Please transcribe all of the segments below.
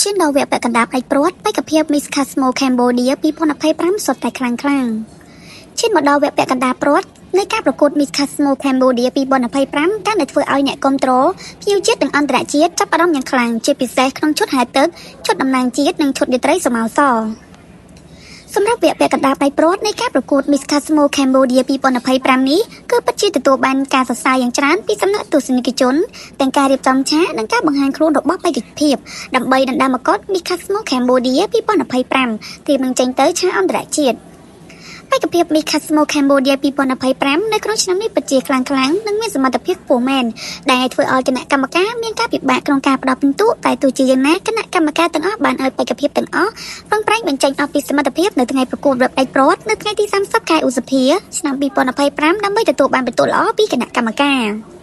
ឈានដល់វគ្គពាក់កណ្ដាលផ្ដាច់ព្រាត់បេក្ខភាព Miss Cosmo Cambodia 2025សុទ្ធតែខ្លាំងឈានមកដល់វគ្គពាក់កណ្ដាលព្រាត់នៃការប្រកួត Miss Cosmo Cambodia 2025ការដែលធ្វើឲ្យអ្នកគាំទ្រភ្ញៀវជាតិនិងអន្តរជាតិចាប់អារម្មណ៍យ៉ាងខ្លាំងជាពិសេសក្នុងឈុតហែទឹកឈុតតំណាងជាតិនិងឈុតរាត្រីសម័យសសម្រាប់វគ្គពាក់កណ្ដាលផ្ដាច់ព្រាត់នៃការប្រកួត Miss Cosmo Cambodia 2025នេះគឺពិតជាទទួលបានការសរសើរយ៉ាងច្រើនពីសំណាក់ទស្សនិកជនទាំងការរៀបចំឆាកនិងការបង្ហាញខ្លួនរបស់បេក្ខភាពដើម្បីដណ្ដើមមកុដ Miss Cosmo Cambodia 2025ទីនឹងចេញទៅឆាកអន្តរជាតិបេក្ខភាព Miss Cosmo Cambodia 2025នៅក្នុងឆ្នាំនេះពិតជាខ្លាំងនិងមានសមត្ថភាពខ្ពស់មែនដែលធ្វើឲ្យគណៈកម្មការមានការពិបាកក្នុងការផ្ដល់ពិន្ទុតែទោះជាយ៉ាងណាគណៈកម្មការទាំងអស់បានឲ្យបេក្ខភាពទាំងអស់ប្រឹងប្រែងបញ្ចេញអស់ពីសមត្ថភាពនៅថ្ងៃប្រកួតរ៉េបដៃព្រាត់នៅថ្ងៃទី30ខែឧសភាឆ្នាំ2025ដើម្បីទទួលបានពិន្ទុល្អពីគណៈកម្មការ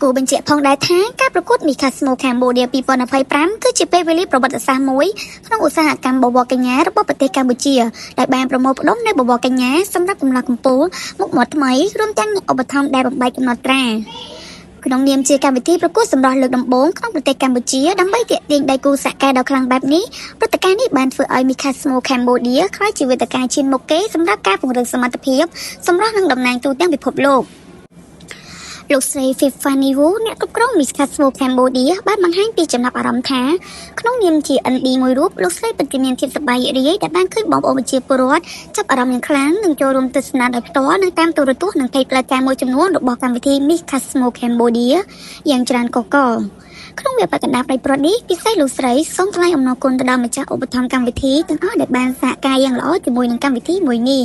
គូបញ្ជាក់ផងដែរថាការប្រកួត Miss Cosmo Cambodia 2025គឺជាពេលវេលាប្រវត្តិសាស្ត្រមួយក្នុងឧស្សាហកម្មបវរកញ្ញារបស់ប្រទេសកម្ពុជាដែលបានប្រមូលផ្ដុំនៅបវរកញ្ញាសម្រាប់កម្លាំងកម្ពុជាមុខមាត់ថ្មីរួមទាំងឧបត្ថម្ភដែលបំបែកកំណត់ត្រាក្នុងនាមជាកម្មវិធីប្រកួតសម្រស់លើកដំបូងក្នុងប្រទេសកម្ពុជាដើម្បីទាក់ទាញដៃគូសហការដ៏ខ្លាំងបែបនេះព្រឹត្តិការណ៍នេះបានធ្វើឲ្យ Miss Cosmo Cambodia ក្លាយជាវេទិកាឈានមុខគេសម្រាប់ការពង្រឹងសមត្ថភាពសម្រស់និងតំណែងទូទាំងពិភពលោកលោកស្រី Fanny Wu អ្នកគ្រប់គ្រង Miss Cosmo Cambodia បានបង្ហាញពីចំណាប់អារម្មណ៍ថាក្នុងនាមជា ND មួយរូបលោកស្រីពិតជាមានភាពសប្បាយរីករាយដែលបានឃើញបងប្អូនប្រជាពលរដ្ឋចាប់អារម្មណ៍យ៉ាងខ្លាំងនិងចូលរួមទស្សនាដោយផ្ទាល់នៅតាមទូរទស្សន៍និងពេចផ្លូវការមួយចំនួនរបស់កម្មវិធី Miss Cosmo Cambodia យ៉ាងច្រើនកកក្នុងវគ្គពាក់កណ្ដាលផ្ដាច់ព្រាត់នេះពិសេសលោកស្រីសូមថ្លែងអំណរគុណទៅដល់ម្ចាស់ឧបត្ថម្ភកម្មវិធីទាំងអស់ដែលបានសហការយ៉ាងល្អជាមួយនឹងកម្មវិធីមួយនេះ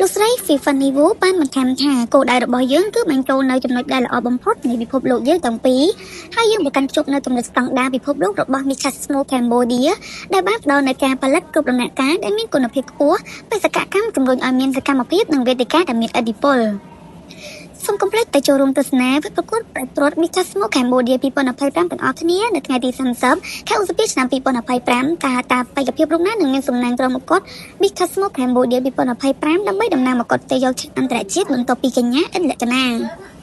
លោកស្រី Fanny Wu បានបន្ថែមថាគោលដៅរបស់យើងគឺបញ្ចូលនៅចំណុចដែលល្អបំផុតនៃពិភពលោកយើងទាំងពីរហើយយើងបានកាន់ជប់នៅទំនិញស្តង់ដារពិភពលោករបស់ Miss Cosmo Cambodia ដែលបានផ្ដល់នូវការផលិតគ្រប់ដំណាក់កាលដែលមានគុណភាពខ្ពស់បេសកកម្មជំរុញឲ្យមានសកម្មភាពនិងវេទិកាដែលមានឥទ្ធិពលសូមកុំភ្លេចទៅចូលរួមទស្សនាវគ្គប្រកួតប្រកួត Miss Cosmo Cambodia 2025ទាំងអស់គ្នានៅថ្ងៃទី30ខែឧសភាឆ្នាំ2025តើបេក្ខភាពរូបណានឹងមានសំណាងក្រុមមកុដ Miss Cosmo Cambodia 2025ដើម្បីតំណាងមកុដទៅយកឈ្នះអន្តរជាតិបន្ទាប់ពីកញ្ញាឥតលក្ខណៈ